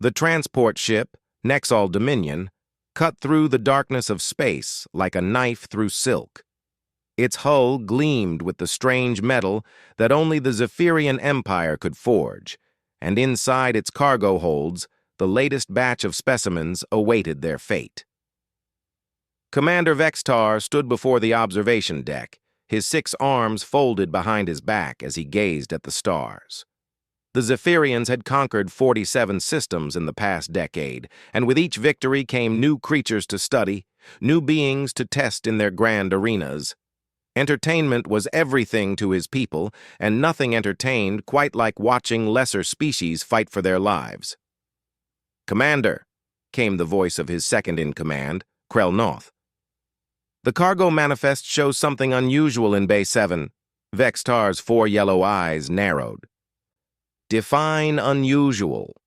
The transport ship, Nexal Dominion, cut through the darkness of space like a knife through silk. Its hull gleamed with the strange metal that only the Zephyrian Empire could forge, and inside its cargo holds, the latest batch of specimens awaited their fate. Commander Vextar stood before the observation deck, his 6 arms folded behind his back as he gazed at the stars. The Zephyrians had conquered 47 systems in the past decade, and with each victory came new creatures to study, new beings to test in their grand arenas. Entertainment was everything to his people, and nothing entertained quite like watching lesser species fight for their lives. "Commander," came the voice of his second-in-command, Krell Noth. "The cargo manifest shows something unusual in Bay 7. Vextar's 4 yellow eyes narrowed. "Define unusual."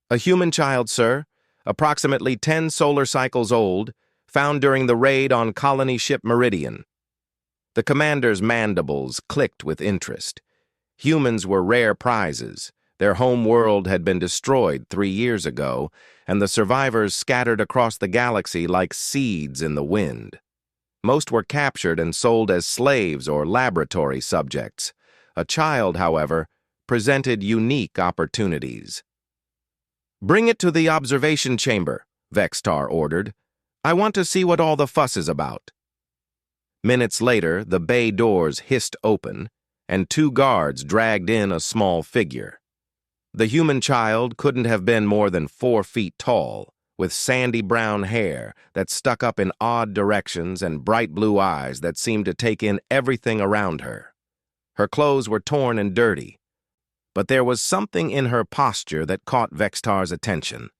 "A human child, sir, approximately 10 solar cycles old, found during the raid on colony ship Meridian." The commander's mandibles clicked with interest. Humans were rare prizes. Their home world had been destroyed 3 years ago, and the survivors scattered across the galaxy like seeds in the wind. Most were captured and sold as slaves or laboratory subjects. A child, however, presented unique opportunities. "Bring it to the observation chamber," Vextar ordered. "I want to see what all the fuss is about." Minutes later, the bay doors hissed open, and 2 guards dragged in a small figure. The human child couldn't have been more than 4 feet tall, with sandy brown hair that stuck up in odd directions and bright blue eyes that seemed to take in everything around her. Her clothes were torn and dirty, but there was something in her posture that caught Vextar's attention.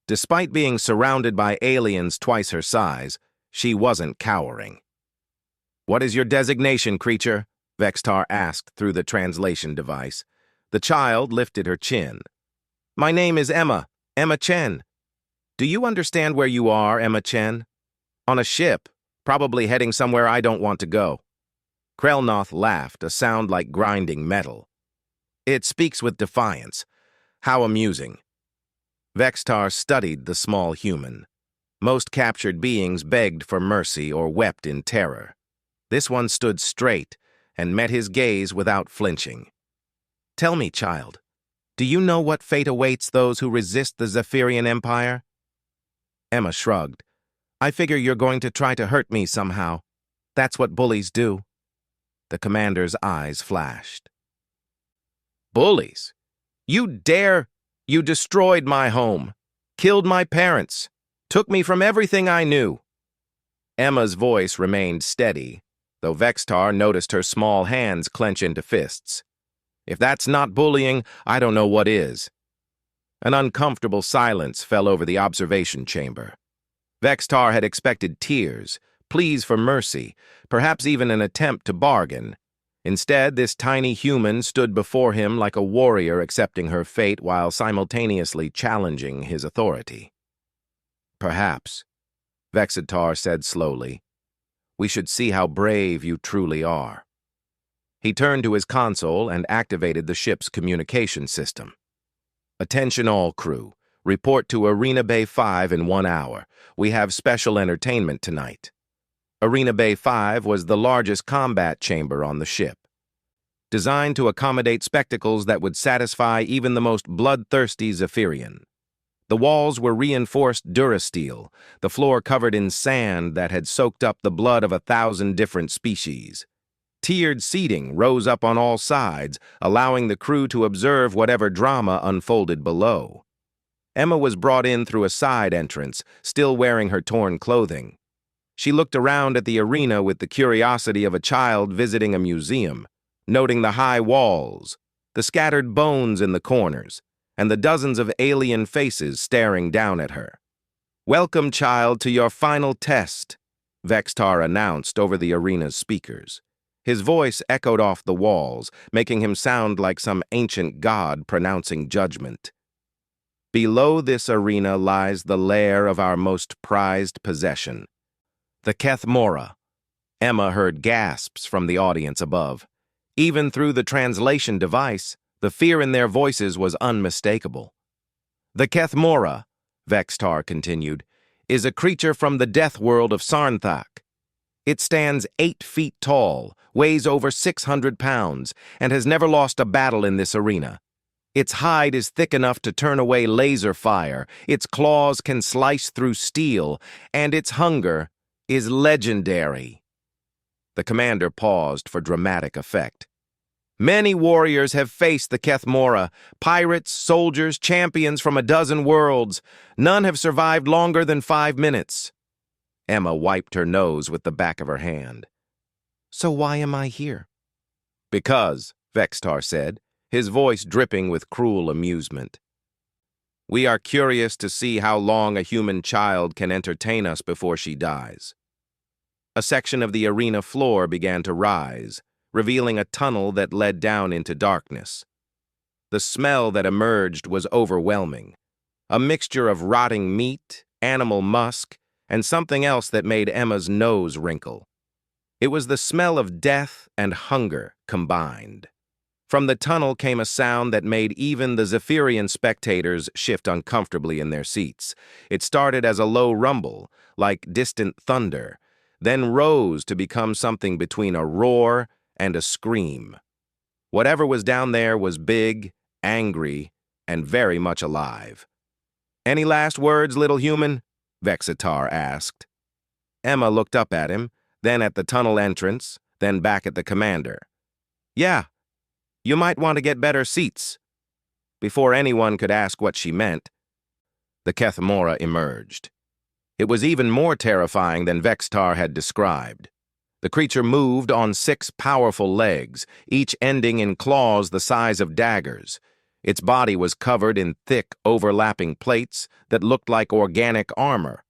Despite being surrounded by aliens twice her size, she wasn't cowering. "What is your designation, creature?" Vextar asked through the translation device. The child lifted her chin. "My name is Emma Chen. Do you understand where you are, Emma Chen?" "On a ship, probably heading somewhere I don't want to go." Krellnoth laughed, a sound like grinding metal. "It speaks with defiance. How amusing." Vextar studied the small human. Most captured beings begged for mercy or wept in terror. This one stood straight and met his gaze without flinching. "Tell me, child, do you know what fate awaits those who resist the Zephyrian Empire?" Emma shrugged. "I figure you're going to try to hurt me somehow. That's what bullies do." The commander's eyes flashed. "Bullies? You dare? You destroyed my home, killed my parents, took me from everything I knew." Emma's voice remained steady, though Vextar noticed her small hands clench into fists. "If that's not bullying, I don't know what is." An uncomfortable silence fell over the observation chamber. Vextar had expected tears, pleas for mercy, perhaps even an attempt to bargain. Instead, this tiny human stood before him like a warrior accepting her fate while simultaneously challenging his authority. "Perhaps," Vextar said slowly, "we should see how brave you truly are." He turned to his console and activated the ship's communication system. "Attention all crew. Report to Arena Bay 5 in 1 hour. We have special entertainment tonight." Arena Bay 5 was the largest combat chamber on the ship. Designed to accommodate spectacles that would satisfy even the most bloodthirsty Zephyrian. The walls were reinforced durasteel, the floor covered in sand that had soaked up the blood of 1,000 different species. Tiered seating rose up on all sides, allowing the crew to observe whatever drama unfolded below. Emma was brought in through a side entrance, still wearing her torn clothing. She looked around at the arena with the curiosity of a child visiting a museum, noting the high walls, the scattered bones in the corners, and the dozens of alien faces staring down at her. "Welcome, child, to your final test," Vextar announced over the arena's speakers. His voice echoed off the walls, making him sound like some ancient god pronouncing judgment. "Below this arena lies the lair of our most prized possession, the Keth Mora." Emma heard gasps from the audience above. Even through the translation device, the fear in their voices was unmistakable. The Kethmora, Vextar continued, is a creature from the death world of Sarnthak. It stands 8 feet tall, weighs over 600 pounds, and has never lost a battle in this arena. Its hide is thick enough to turn away laser fire, its claws can slice through steel, and its hunger is legendary. The commander paused for dramatic effect. Many warriors have faced the Kethmora, pirates, soldiers, champions from a dozen worlds. None have survived longer than 5 minutes. Emma wiped her nose with the back of her hand. So why am I here? Because, Vextar said, his voice dripping with cruel amusement. We are curious to see how long a human child can entertain us before she dies. A section of the arena floor began to rise, revealing a tunnel that led down into darkness. The smell that emerged was overwhelming, a mixture of rotting meat, animal musk, and something else that made Emma's nose wrinkle. It was the smell of death and hunger combined. From the tunnel came a sound that made even the Zephyrian spectators shift uncomfortably in their seats. It started as a low rumble, like distant thunder, then rose to become something between a roar and a scream. Whatever was down there was big, angry, and very much alive. Any last words, little human? Vexitar asked. Emma looked up at him, then at the tunnel entrance, then back at the commander. Yeah, you might want to get better seats. Before anyone could ask what she meant, the Kethmora emerged. It was even more terrifying than Vextar had described. The creature moved on 6 powerful legs, each ending in claws the size of daggers. Its body was covered in thick, overlapping plates that looked like organic armor.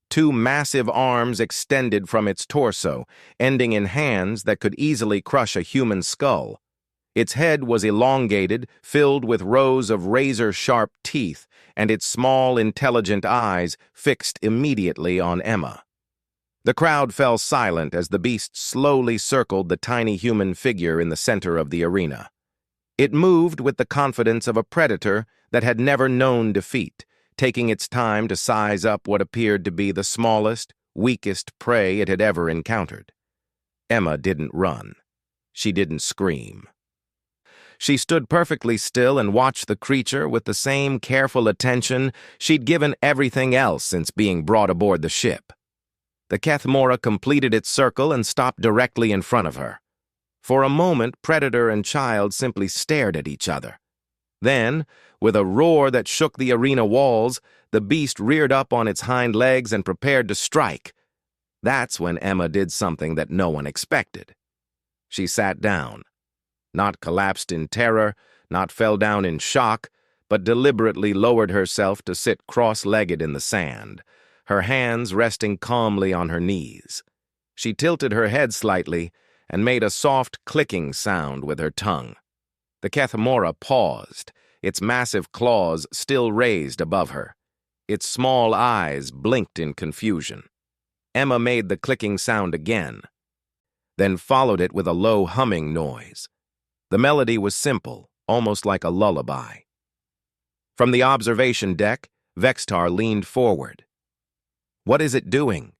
2 massive arms extended from its torso, ending in hands that could easily crush a human skull. Its head was elongated, filled with rows of razor-sharp teeth, and its small, intelligent eyes fixed immediately on Emma. The crowd fell silent as the beast slowly circled the tiny human figure in the center of the arena. It moved with the confidence of a predator that had never known defeat, taking its time to size up what appeared to be the smallest, weakest prey it had ever encountered. Emma didn't run. She didn't scream. She stood perfectly still and watched the creature with the same careful attention she'd given everything else since being brought aboard the ship. The Kethmora completed its circle and stopped directly in front of her. For a moment, predator and child simply stared at each other. Then, with a roar that shook the arena walls, the beast reared up on its hind legs and prepared to strike. That's when Emma did something that no one expected. She sat down. Not collapsed in terror, not fell down in shock, but deliberately lowered herself to sit cross-legged in the sand, her hands resting calmly on her knees. She tilted her head slightly and made a soft clicking sound with her tongue. The Kethmora paused, its massive claws still raised above her. Its small eyes blinked in confusion. Emma made the clicking sound again, then followed it with a low humming noise. The melody was simple, almost like a lullaby. From the observation deck, Vextar leaned forward. What is it doing?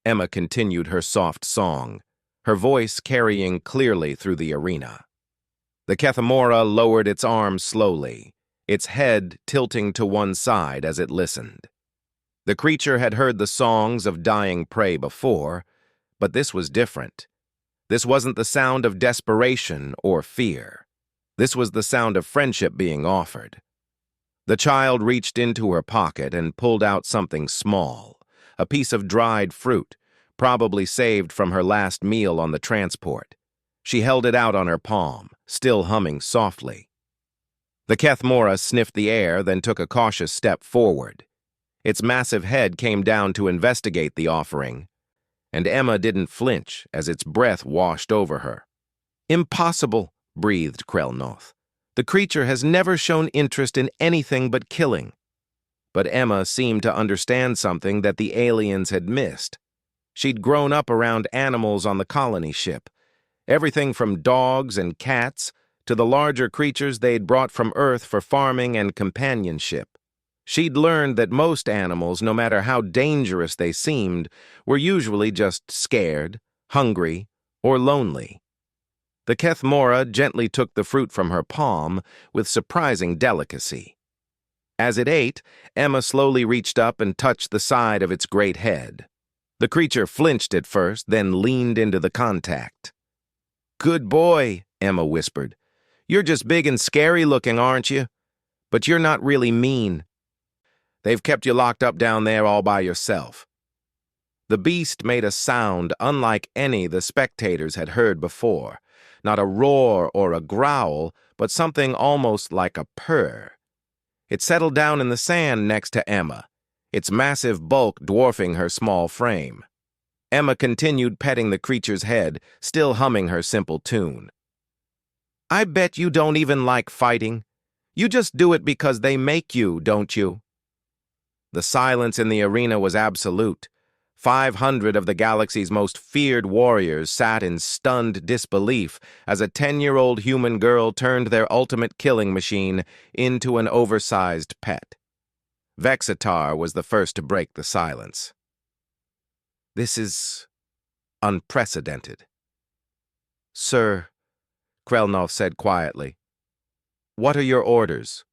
Emma continued her soft song, her voice carrying clearly through the arena. The Kethmora lowered its arms slowly, its head tilting to one side as it listened. The creature had heard the songs of dying prey before, but this was different. This wasn't the sound of desperation or fear. This was the sound of friendship being offered. The child reached into her pocket and pulled out something small, a piece of dried fruit, probably saved from her last meal on the transport. She held it out on her palm, still humming softly. The Kethmora sniffed the air, then took a cautious step forward. Its massive head came down to investigate the offering, and Emma didn't flinch as its breath washed over her. Impossible, breathed Krelnoth. The creature has never shown interest in anything but killing. But Emma seemed to understand something that the aliens had missed. She'd grown up around animals on the colony ship, everything from dogs and cats to the larger creatures they'd brought from Earth for farming and companionship. She'd learned that most animals, no matter how dangerous they seemed, were usually just scared, hungry, or lonely. The Kethmora gently took the fruit from her palm with surprising delicacy. As it ate, Emma slowly reached up and touched the side of its great head. The creature flinched at first, then leaned into the contact. "Good boy," Emma whispered. "You're just big and scary looking, aren't you? But you're not really mean. They've kept you locked up down there all by yourself." The beast made a sound unlike any the spectators had heard before. Not a roar or a growl, but something almost like a purr. It settled down in the sand next to Emma, its massive bulk dwarfing her small frame. Emma continued petting the creature's head, still humming her simple tune. "I bet you don't even like fighting. You just do it because they make you, don't you?" The silence in the arena was absolute. 500 of the galaxy's most feared warriors sat in stunned disbelief as a 10-year-old human girl turned their ultimate killing machine into an oversized pet. Vexitar was the first to break the silence. "This is unprecedented." "Sir," Krelnov said quietly, "what are your orders?"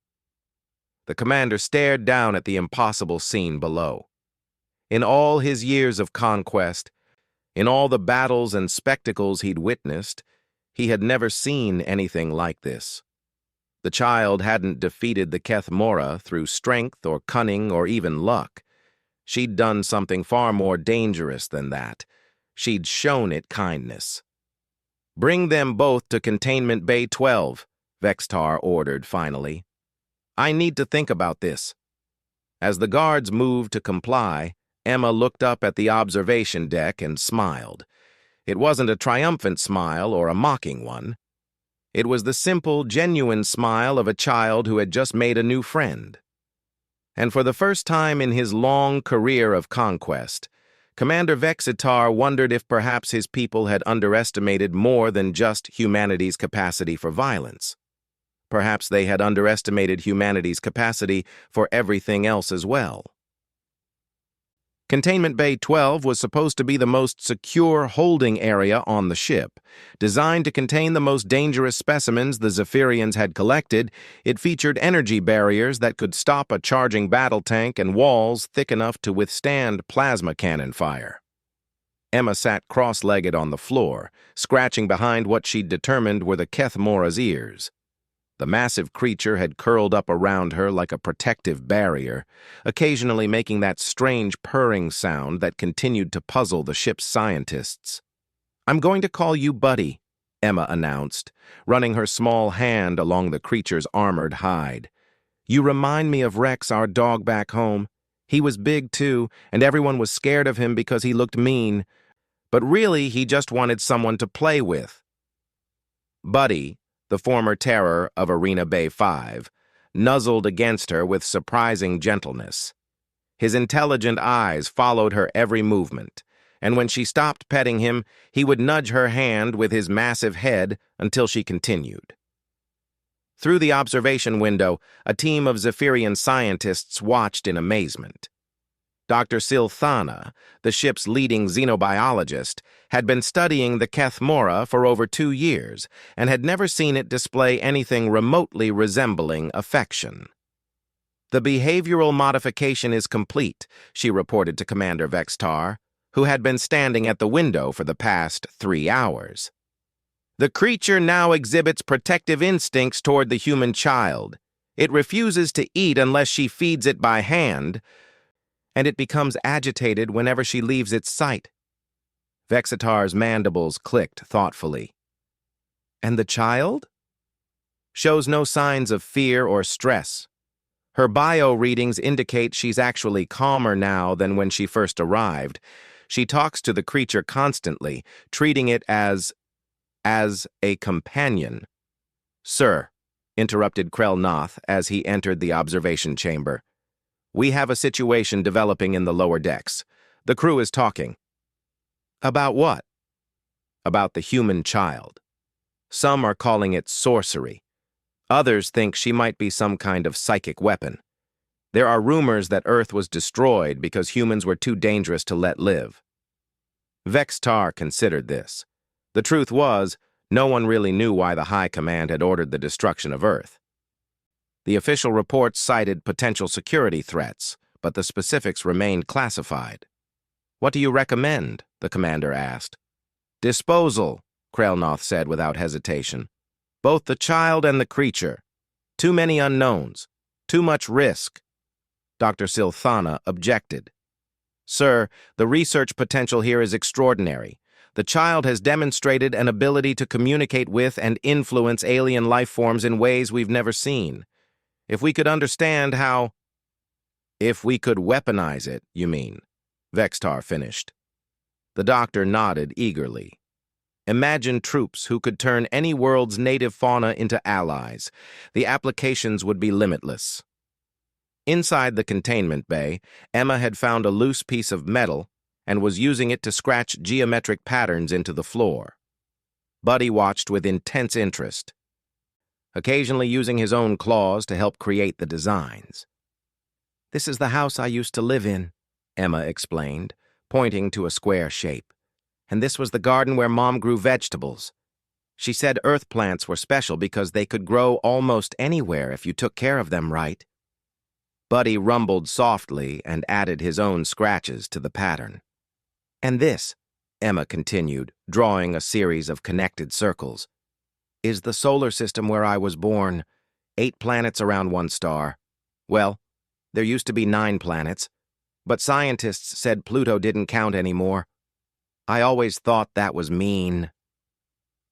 The commander stared down at the impossible scene below. In all his years of conquest, in all the battles and spectacles he'd witnessed, he had never seen anything like this. The child hadn't defeated the Kethmora through strength or cunning or even luck. She'd done something far more dangerous than that. She'd shown it kindness. "Bring them both to Containment Bay 12, Vextar ordered finally. "I need to think about this." As the guards moved to comply, Emma looked up at the observation deck and smiled. It wasn't a triumphant smile or a mocking one. It was the simple, genuine smile of a child who had just made a new friend. And for the first time in his long career of conquest, Commander Vexitar wondered if perhaps his people had underestimated more than just humanity's capacity for violence. Perhaps they had underestimated humanity's capacity for everything else as well. Containment Bay 12 was supposed to be the most secure holding area on the ship. Designed to contain the most dangerous specimens the Zephyrians had collected, it featured energy barriers that could stop a charging battle tank and walls thick enough to withstand plasma cannon fire. Emma sat cross-legged on the floor, scratching behind what she'd determined were the Kethmora's ears. The massive creature had curled up around her like a protective barrier, occasionally making that strange purring sound that continued to puzzle the ship's scientists. "I'm going to call you Buddy," Emma announced, running her small hand along the creature's armored hide. "You remind me of Rex, our dog back home. He was big too, and everyone was scared of him because he looked mean. But really, he just wanted someone to play with." Buddy, the former terror of Arena Bay 5, nuzzled against her with surprising gentleness. His intelligent eyes followed her every movement, and when she stopped petting him, he would nudge her hand with his massive head until she continued. Through the observation window, a team of Zephyrian scientists watched in amazement. Dr. Silthana, the ship's leading xenobiologist, had been studying the Kethmora for over 2 years and had never seen it display anything remotely resembling affection. "The behavioral modification is complete," she reported to Commander Vextar, who had been standing at the window for the past 3 hours. "The creature now exhibits protective instincts toward the human child. It refuses to eat unless she feeds it by hand, and it becomes agitated whenever she leaves its sight." Vexitar's mandibles clicked thoughtfully. "And the child?" "Shows no signs of fear or stress. Her bio readings indicate she's actually calmer now than when she first arrived. She talks to the creature constantly, treating it as a companion." "Sir," interrupted Krelnoth as he entered the observation chamber, "we have a situation developing in the lower decks. The crew is talking." "About what?" "About the human child. Some are calling it sorcery. Others think she might be some kind of psychic weapon. There are rumors that Earth was destroyed because humans were too dangerous to let live. Vextar considered this. The truth was, no one really knew why the High Command had ordered the destruction of Earth. The official reports cited potential security threats, but the specifics remained classified. "What do you recommend?" the commander asked. "Disposal," Krelnoth said without hesitation. "Both the child and the creature. Too many unknowns. Too much risk." Dr. Silthana objected. "Sir, the research potential here is extraordinary. The child has demonstrated an ability to communicate with and influence alien life forms in ways we've never seen. If we could understand how—" "If we could weaponize it, you mean," Vextar finished. The doctor nodded eagerly. "Imagine troops who could turn any world's native fauna into allies. The applications would be limitless." Inside the containment bay, Emma had found a loose piece of metal and was using it to scratch geometric patterns into the floor. Buddy watched with intense interest, occasionally using his own claws to help create the designs. "This is the house I used to live in," Emma explained, pointing to a square shape. "And this was the garden where Mom grew vegetables. She said earth plants were special because they could grow almost anywhere if you took care of them right." Buddy rumbled softly and added his own scratches to the pattern. "And this," Emma continued, drawing a series of connected circles, "is the solar system where I was born. 8 planets around one star. Well, there used to be 9 planets, but scientists said Pluto didn't count anymore. I always thought that was mean."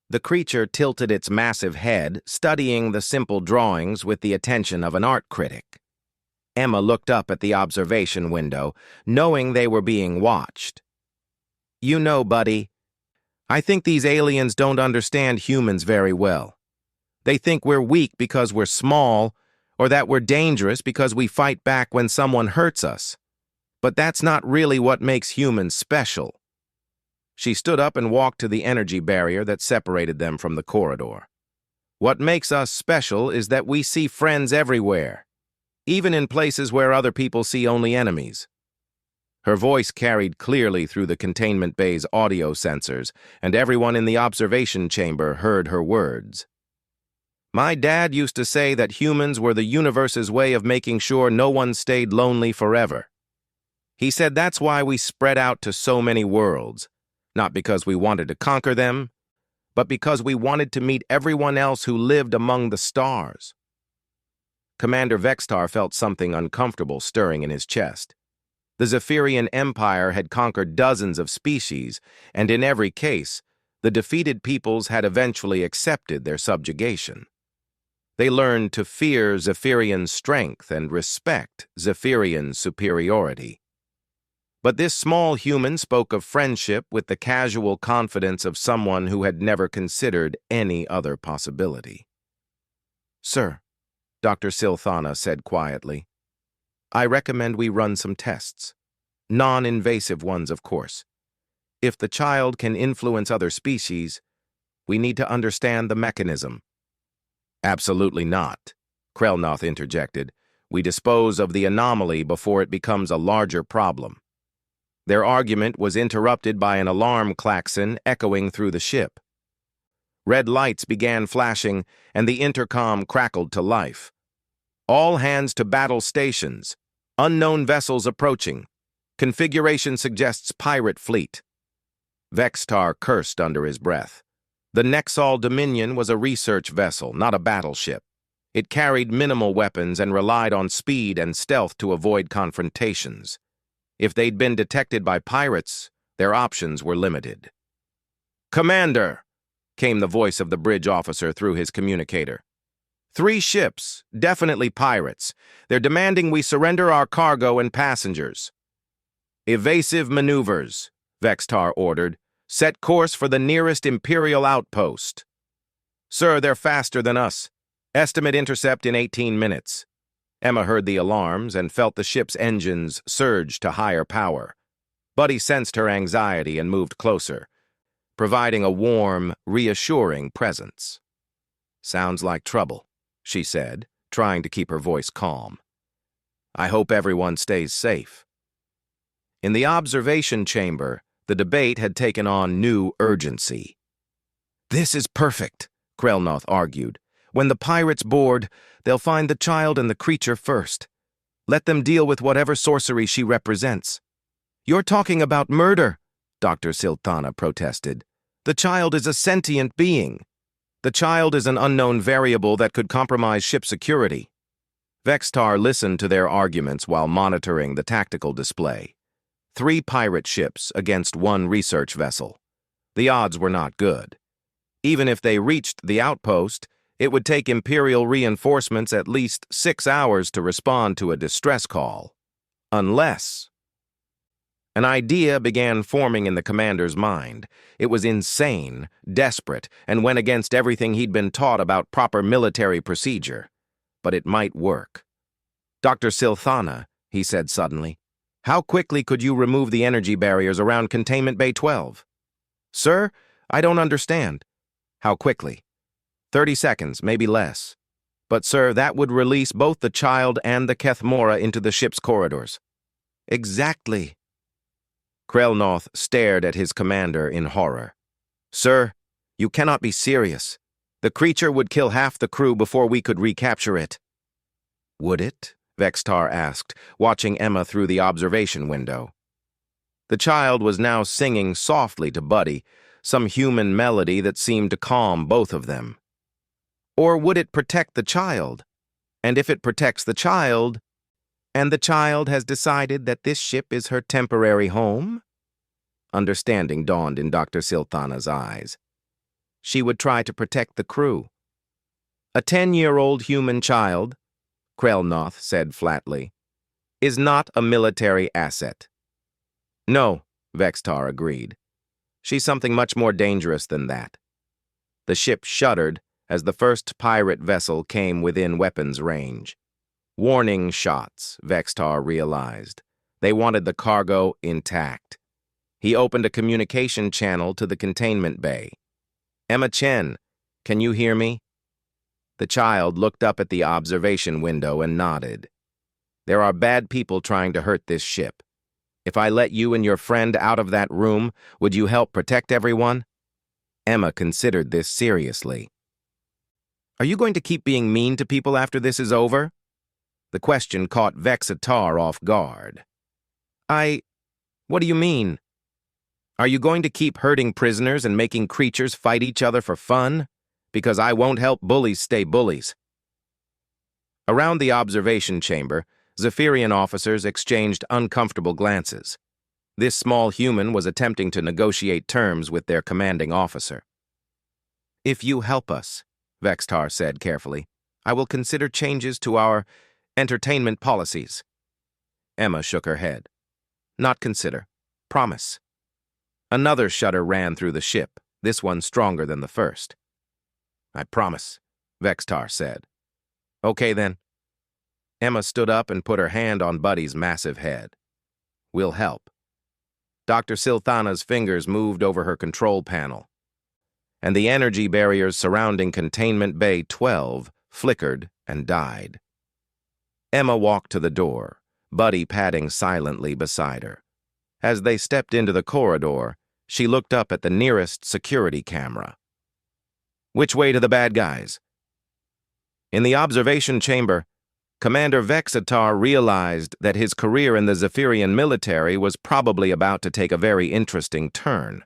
The creature tilted its massive head, studying the simple drawings with the attention of an art critic. Emma looked up at the observation window, knowing they were being watched. "You know, Buddy, I think these aliens don't understand humans very well. They think we're weak because we're small, or that we're dangerous because we fight back when someone hurts us. But that's not really what makes humans special." She stood up and walked to the energy barrier that separated them from the corridor. "What makes us special is that we see friends everywhere, even in places where other people see only enemies." Her voice carried clearly through the containment bay's audio sensors, and everyone in the observation chamber heard her words. "My dad used to say that humans were the universe's way of making sure no one stayed lonely forever. He said that's why we spread out to so many worlds, not because we wanted to conquer them, but because we wanted to meet everyone else who lived among the stars." Commander Vextar felt something uncomfortable stirring in his chest. The Zephyrian Empire had conquered dozens of species, and in every case, the defeated peoples had eventually accepted their subjugation. They learned to fear Zephyrian strength and respect Zephyrian superiority. But this small human spoke of friendship with the casual confidence of someone who had never considered any other possibility. "Sir," Dr. Silthana said quietly, "I recommend we run some tests. Non-invasive ones, of course. If the child can influence other species, we need to understand the mechanism." "Absolutely not," Krelnoth interjected. "We dispose of the anomaly before it becomes a larger problem." Their argument was interrupted by an alarm klaxon echoing through the ship. Red lights began flashing, and the intercom crackled to life. "All hands to battle stations. Unknown vessels approaching. Configuration suggests pirate fleet." Vextar cursed under his breath. The Nexal Dominion was a research vessel, not a battleship. It carried minimal weapons and relied on speed and stealth to avoid confrontations. If they'd been detected by pirates, their options were limited. "Commander," came the voice of the bridge officer through his communicator. "3 ships, definitely pirates. They're demanding we surrender our cargo and passengers." "Evasive maneuvers," Vextar ordered. "Set course for the nearest Imperial outpost." "Sir, they're faster than us. Estimate intercept in 18 minutes. Emma heard the alarms and felt the ship's engines surge to higher power. Buddy sensed her anxiety and moved closer, providing a warm, reassuring presence. "Sounds like trouble," she said, trying to keep her voice calm. I hope everyone stays safe. In the observation chamber, the debate had taken on new urgency. This is perfect, Krelnoth argued. When the pirates board, they'll find the child and the creature first. Let them deal with whatever sorcery she represents. You're talking about murder, Dr. Silthana protested. The child is a sentient being. The child is an unknown variable that could compromise ship security. Vextar listened to their arguments while monitoring the tactical display. 3 pirate ships against 1 research vessel. The odds were not good. Even if they reached the outpost, it would take Imperial reinforcements at least 6 hours to respond to a distress call. Unless... An idea began forming in the commander's mind. It was insane, desperate, and went against everything he'd been taught about proper military procedure. But it might work. Dr. Silthana, he said suddenly, how quickly could you remove the energy barriers around Containment Bay 12? Sir, I don't understand. How quickly? 30 seconds, maybe less. But sir, that would release both the child and the Kethmora into the ship's corridors. Exactly. Krelnoth stared at his commander in horror. Sir, you cannot be serious. The creature would kill half the crew before we could recapture it. Would it? Vextar asked, watching Emma through the observation window. The child was now singing softly to Buddy, some human melody that seemed to calm both of them. Or would it protect the child? And if it protects the child, and the child has decided that this ship is her temporary home? Understanding dawned in Dr. Silthana's eyes. She would try to protect the crew. A 10-year-old human child, Krelnoth said flatly, is not a military asset. No, Vextar agreed. She's something much more dangerous than that. The ship shuddered as the first pirate vessel came within weapons range. Warning shots, Vextar realized. They wanted the cargo intact. He opened a communication channel to the containment bay. Emma Chen, can you hear me? The child looked up at the observation window and nodded. There are bad people trying to hurt this ship. If I let you and your friend out of that room, would you help protect everyone? Emma considered this seriously. Are you going to keep being mean to people after this is over? The question caught Vexatar off guard. What do you mean? Are you going to keep hurting prisoners and making creatures fight each other for fun? Because I won't help bullies stay bullies. Around the observation chamber, Zephyrian officers exchanged uncomfortable glances. This small human was attempting to negotiate terms with their commanding officer. If you help us, Vextar said carefully, I will consider changes to our entertainment policies. Emma shook her head. Not consider. Promise. Another shudder ran through the ship, this one stronger than the first. I promise, Vextar said. Okay then. Emma stood up and put her hand on Buddy's massive head. We'll help. Dr. Silthana's fingers moved over her control panel, and the energy barriers surrounding Containment Bay 12 flickered and died. Emma walked to the door, Buddy padding silently beside her. As they stepped into the corridor, she looked up at the nearest security camera. Which way to the bad guys? In the observation chamber, Commander Vexatar realized that his career in the Zephyrian military was probably about to take a very interesting turn.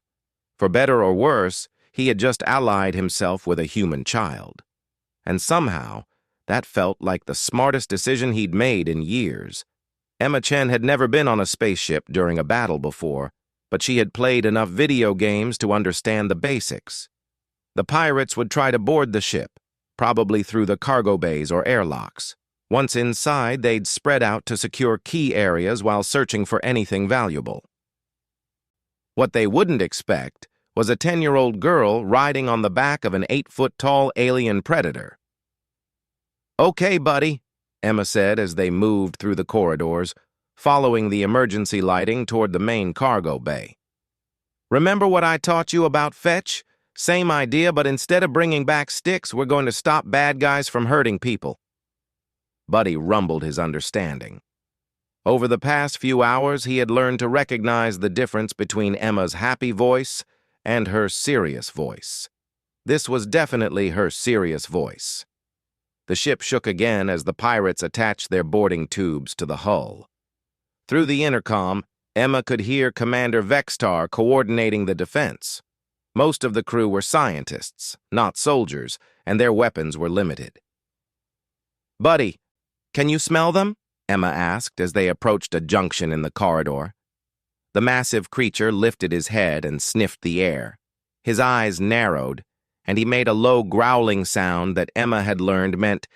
For better or worse, he had just allied himself with a human child. And somehow, that felt like the smartest decision he'd made in years. Emma Chen had never been on a spaceship during a battle before, but she had played enough video games to understand the basics. The pirates would try to board the ship, probably through the cargo bays or airlocks. Once inside, they'd spread out to secure key areas while searching for anything valuable. What they wouldn't expect was a 10-year-old girl riding on the back of an 8-foot-tall alien predator. Okay, buddy, Emma said as they moved through the corridors, following the emergency lighting toward the main cargo bay. Remember what I taught you about fetch? Same idea, but instead of bringing back sticks, we're going to stop bad guys from hurting people. Buddy rumbled his understanding. Over the past few hours, he had learned to recognize the difference between Emma's happy voice and her serious voice. This was definitely her serious voice. The ship shook again as the pirates attached their boarding tubes to the hull. Through the intercom, Emma could hear Commander Vextar coordinating the defense. Most of the crew were scientists, not soldiers, and their weapons were limited. "Buddy, can you smell them?" Emma asked as they approached a junction in the corridor. The massive creature lifted his head and sniffed the air. His eyes narrowed, and he made a low growling sound that Emma had learned meant,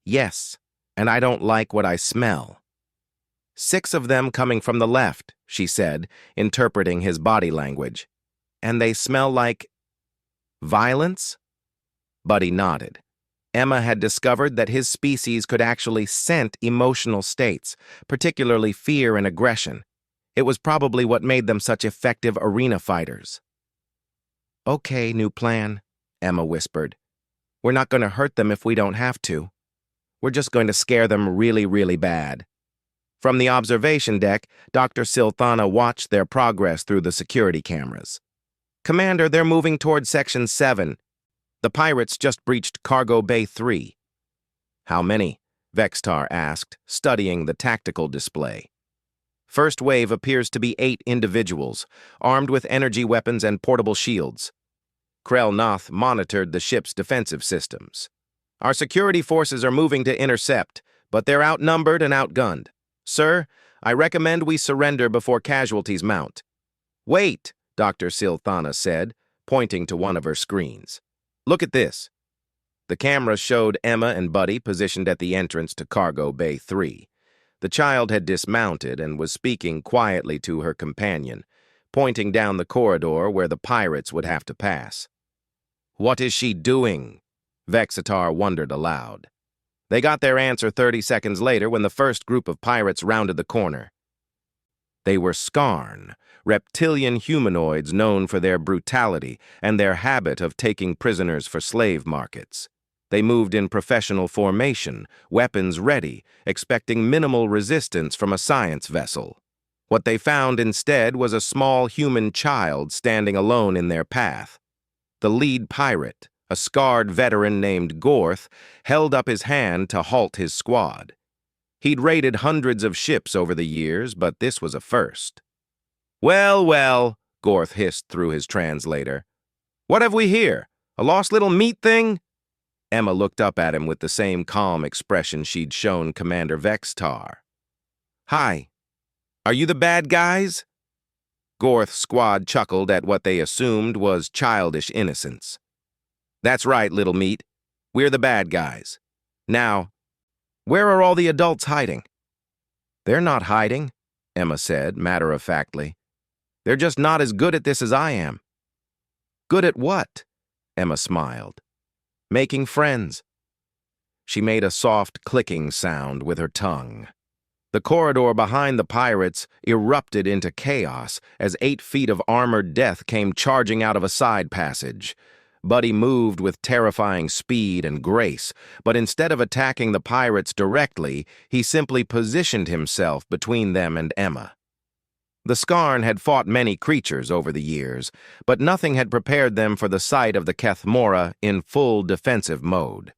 "Yes, and I don't like what I smell." "6 of them coming from the left," she said, interpreting his body language. "And they smell like violence?" Buddy nodded. Emma had discovered that his species could actually scent emotional states, particularly fear and aggression. It was probably what made them such effective arena fighters. "Okay, new plan," Emma whispered. "We're not going to hurt them if we don't have to. We're just going to scare them really, really bad." From the observation deck, Dr. Silthana watched their progress through the security cameras. "Commander, they're moving toward Section 7. The pirates just breached Cargo Bay 3. "How many?" Vextar asked, studying the tactical display. "First wave appears to be 8 individuals, armed with energy weapons and portable shields." Krell Noth monitored the ship's defensive systems. "Our security forces are moving to intercept, but they're outnumbered and outgunned. Sir, I recommend we surrender before casualties mount." "Wait," Dr. Silthana said, pointing to one of her screens. "Look at this." The camera showed Emma and Buddy positioned at the entrance to Cargo Bay 3. The child had dismounted and was speaking quietly to her companion, pointing down the corridor where the pirates would have to pass. "What is she doing?" Vexitar wondered aloud. They got their answer 30 seconds later when the first group of pirates rounded the corner. They were Skarn, reptilian humanoids known for their brutality and their habit of taking prisoners for slave markets. They moved in professional formation, weapons ready, expecting minimal resistance from a science vessel. What they found instead was a small human child standing alone in their path. The lead pirate, a scarred veteran named Gorth, held up his hand to halt his squad. He'd raided hundreds of ships over the years, but this was a first. "Well, well," Gorth hissed through his translator. "What have we here? A lost little meat thing?" Emma looked up at him with the same calm expression she'd shown Commander Vextar. "Hi. Are you the bad guys?" Gorth's squad chuckled at what they assumed was childish innocence. "That's right, little meat. We're the bad guys. Now, where are all the adults hiding?" "They're not hiding," Emma said, matter-of-factly. "They're just not as good at this as I am." "Good at what?" Emma smiled. "Making friends." She made a soft clicking sound with her tongue. The corridor behind the pirates erupted into chaos as 8 feet of armored death came charging out of a side passage. Buddy moved with terrifying speed and grace, but instead of attacking the pirates directly, he simply positioned himself between them and Emma. The Skarn had fought many creatures over the years, but nothing had prepared them for the sight of the Kethmora in full defensive mode.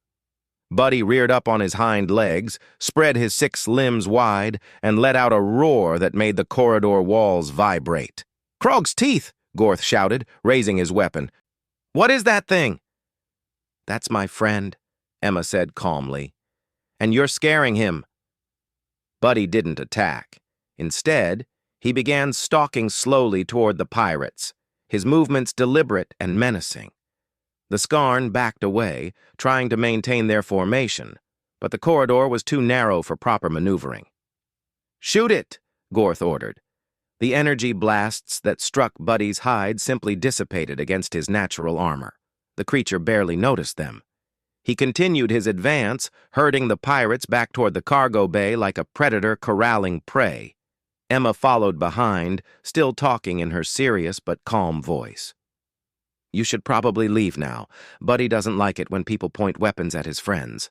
Buddy reared up on his hind legs, spread his 6 limbs wide, and let out a roar that made the corridor walls vibrate. "Krog's teeth!" Gorth shouted, raising his weapon. "What is that thing?" "That's my friend," Emma said calmly. "And you're scaring him." Buddy didn't attack. Instead, he began stalking slowly toward the pirates, his movements deliberate and menacing. The Skarn backed away, trying to maintain their formation, but the corridor was too narrow for proper maneuvering. "Shoot it!" Gorth ordered. The energy blasts that struck Buddy's hide simply dissipated against his natural armor. The creature barely noticed them. He continued his advance, herding the pirates back toward the cargo bay like a predator corralling prey. Emma followed behind, still talking in her serious but calm voice. "You should probably leave now. Buddy doesn't like it when people point weapons at his friends."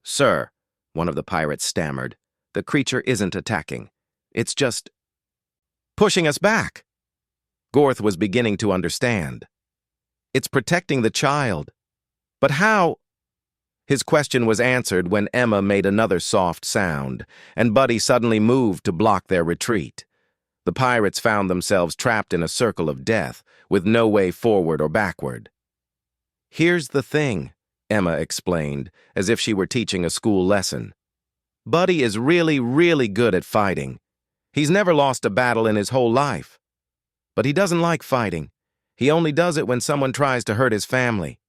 "Sir," one of the pirates stammered, the creature isn't attacking. It's just pushing us back. Gorth was beginning to understand. It's protecting the child. But how? His question was answered when Emma made another soft sound, and Buddy suddenly moved to block their retreat. The pirates found themselves trapped in a circle of death, with no way forward or backward. "Here's the thing," Emma explained, as if she were teaching a school lesson. "Buddy is really, really good at fighting. He's never lost a battle in his whole life. But he doesn't like fighting. He only does it when someone tries to hurt his family."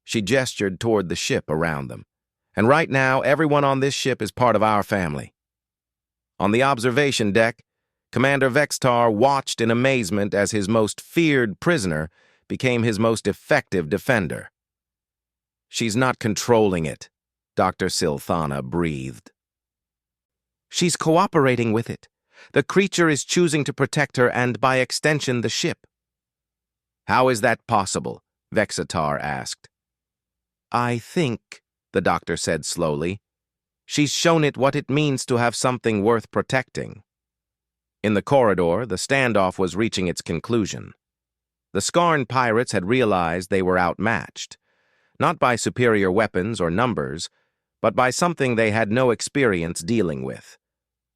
She gestured toward the ship around them. "And right now, everyone on this ship is part of our family." On the observation deck, Commander Vextar watched in amazement as his most feared prisoner became his most effective defender. "She's not controlling it," Dr. Silthana breathed. "She's cooperating with it. The creature is choosing to protect her and, by extension, the ship." "How is that possible?" Vexatar asked. "I think," the doctor said slowly, "she's shown it what it means to have something worth protecting." In the corridor, the standoff was reaching its conclusion. The Skarn pirates had realized they were outmatched, not by superior weapons or numbers, but by something they had no experience dealing with.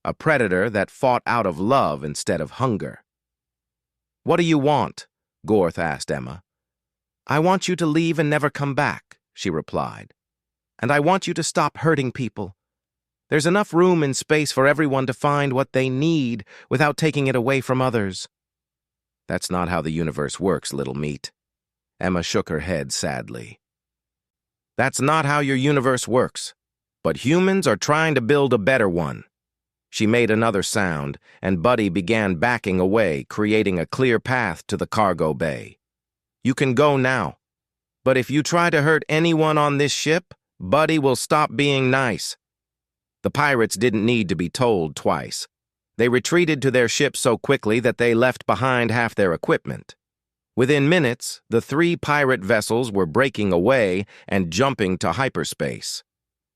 A predator that fought out of love instead of hunger. "What do you want?" Gorth asked Emma. "I want you to leave and never come back," she replied. "And I want you to stop hurting people. There's enough room in space for everyone to find what they need without taking it away from others." "That's not how the universe works, little meat." Emma shook her head sadly. "That's not how your universe works. But humans are trying to build a better one." She made another sound, and Buddy began backing away, creating a clear path to the cargo bay. "You can go now. But if you try to hurt anyone on this ship, Buddy will stop being nice." The pirates didn't need to be told twice. They retreated to their ship so quickly that they left behind half their equipment. Within minutes, the 3 pirate vessels were breaking away and jumping to hyperspace.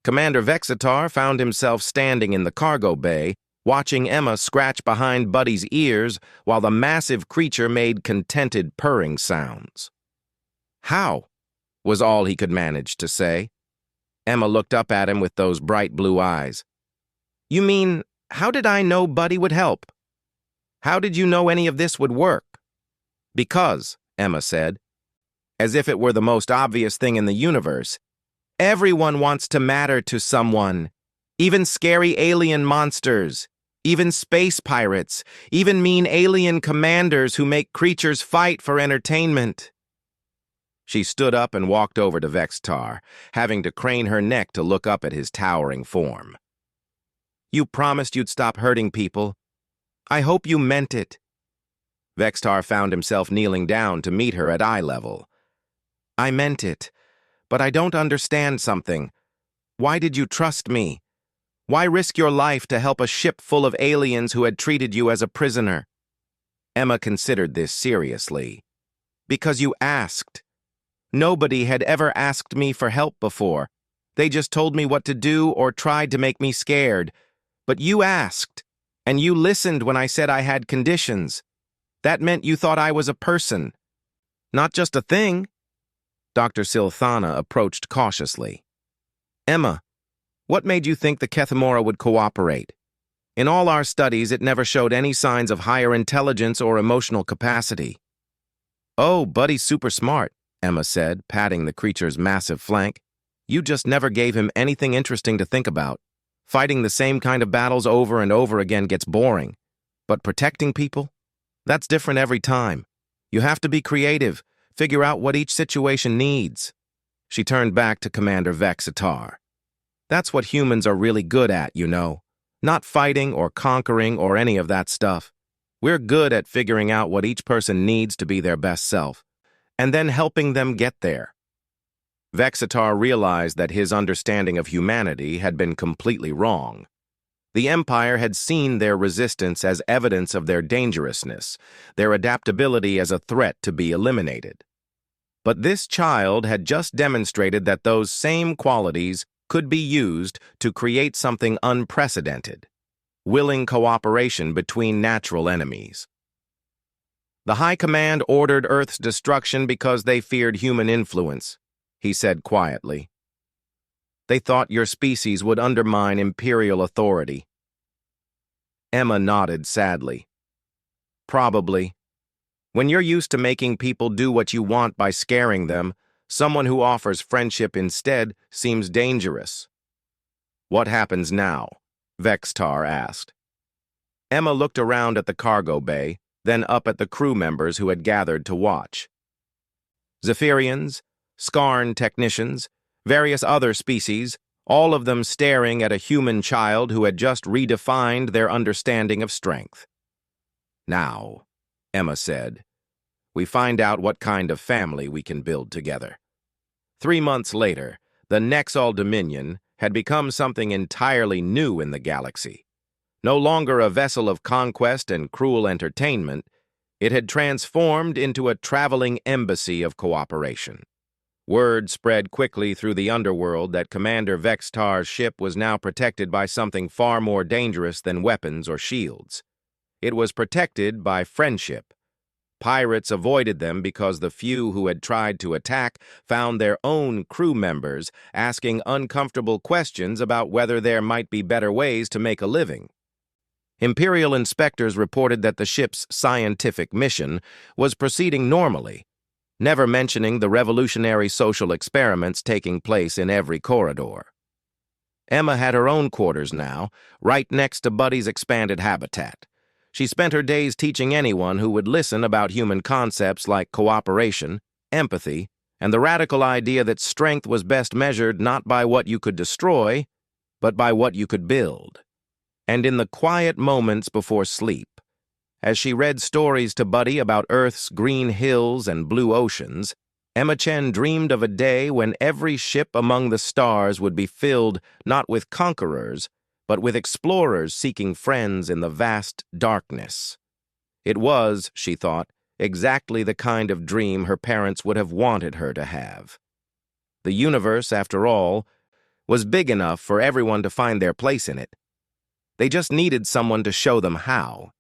Commander Vexatar found himself standing in the cargo bay, watching Emma scratch behind Buddy's ears while the massive creature made contented purring sounds. "How?" was all he could manage to say. Emma looked up at him with those bright blue eyes. "You mean, how did I know Buddy would help? How did you know any of this would work?" "Because," Emma said, as if it were the most obvious thing in the universe, "everyone wants to matter to someone. Even scary alien monsters, even space pirates, even mean alien commanders who make creatures fight for entertainment." She stood up and walked over to Vextar, having to crane her neck to look up at his towering form. "You promised you'd stop hurting people. I hope you meant it." Vextar found himself kneeling down to meet her at eye level. "I meant it, but I don't understand something. Why did you trust me? Why risk your life to help a ship full of aliens who had treated you as a prisoner?" Emma considered this seriously. "Because you asked. Nobody had ever asked me for help before. They just told me what to do or tried to make me scared. But you asked, and you listened when I said I had conditions. That meant you thought I was a person, not just a thing." Dr. Silthana approached cautiously. "Emma, what made you think the Kethamora would cooperate? In all our studies, it never showed any signs of higher intelligence or emotional capacity." "Oh, Buddy's super smart," Emma said, patting the creature's massive flank. "You just never gave him anything interesting to think about. Fighting the same kind of battles over and over again gets boring. But protecting people? That's different every time. You have to be creative, figure out what each situation needs." She turned back to Commander Vexatar. "That's what humans are really good at, you know. Not fighting or conquering or any of that stuff. We're good at figuring out what each person needs to be their best self, and then helping them get there." Vexatar realized that his understanding of humanity had been completely wrong. The Empire had seen their resistance as evidence of their dangerousness, their adaptability as a threat to be eliminated. But this child had just demonstrated that those same qualities could be used to create something unprecedented. willing cooperation between natural enemies. The High Command ordered Earth's destruction because they feared human influence, he said quietly. They thought your species would undermine imperial authority. Emma nodded sadly. Probably. When you're used to making people do what you want by scaring them, someone who offers friendship instead seems dangerous. What happens now? Vextar asked. Emma looked around at the cargo bay, then up at the crew members who had gathered to watch. Zephyrians, Skarn technicians, various other species, all of them staring at a human child who had just redefined their understanding of strength. Now, Emma said, we find out what kind of family we can build together. 3 months later, the Nexal Dominion had become something entirely new in the galaxy. No longer a vessel of conquest and cruel entertainment, it had transformed into a traveling embassy of cooperation. Word spread quickly through the underworld that Commander Vextar's ship was now protected by something far more dangerous than weapons or shields. It was protected by friendship. Pirates avoided them because the few who had tried to attack found their own crew members asking uncomfortable questions about whether there might be better ways to make a living. Imperial inspectors reported that the ship's scientific mission was proceeding normally, never mentioning the revolutionary social experiments taking place in every corridor. Emma had her own quarters now, right next to Buddy's expanded habitat. She spent her days teaching anyone who would listen about human concepts like cooperation, empathy, and the radical idea that strength was best measured not by what you could destroy, but by what you could build. And in the quiet moments before sleep, as she read stories to Buddy about Earth's green hills and blue oceans, Emma Chen dreamed of a day when every ship among the stars would be filled not with conquerors, but with explorers seeking friends in the vast darkness. It was, she thought, exactly the kind of dream her parents would have wanted her to have. The universe, after all, was big enough for everyone to find their place in it. They just needed someone to show them how.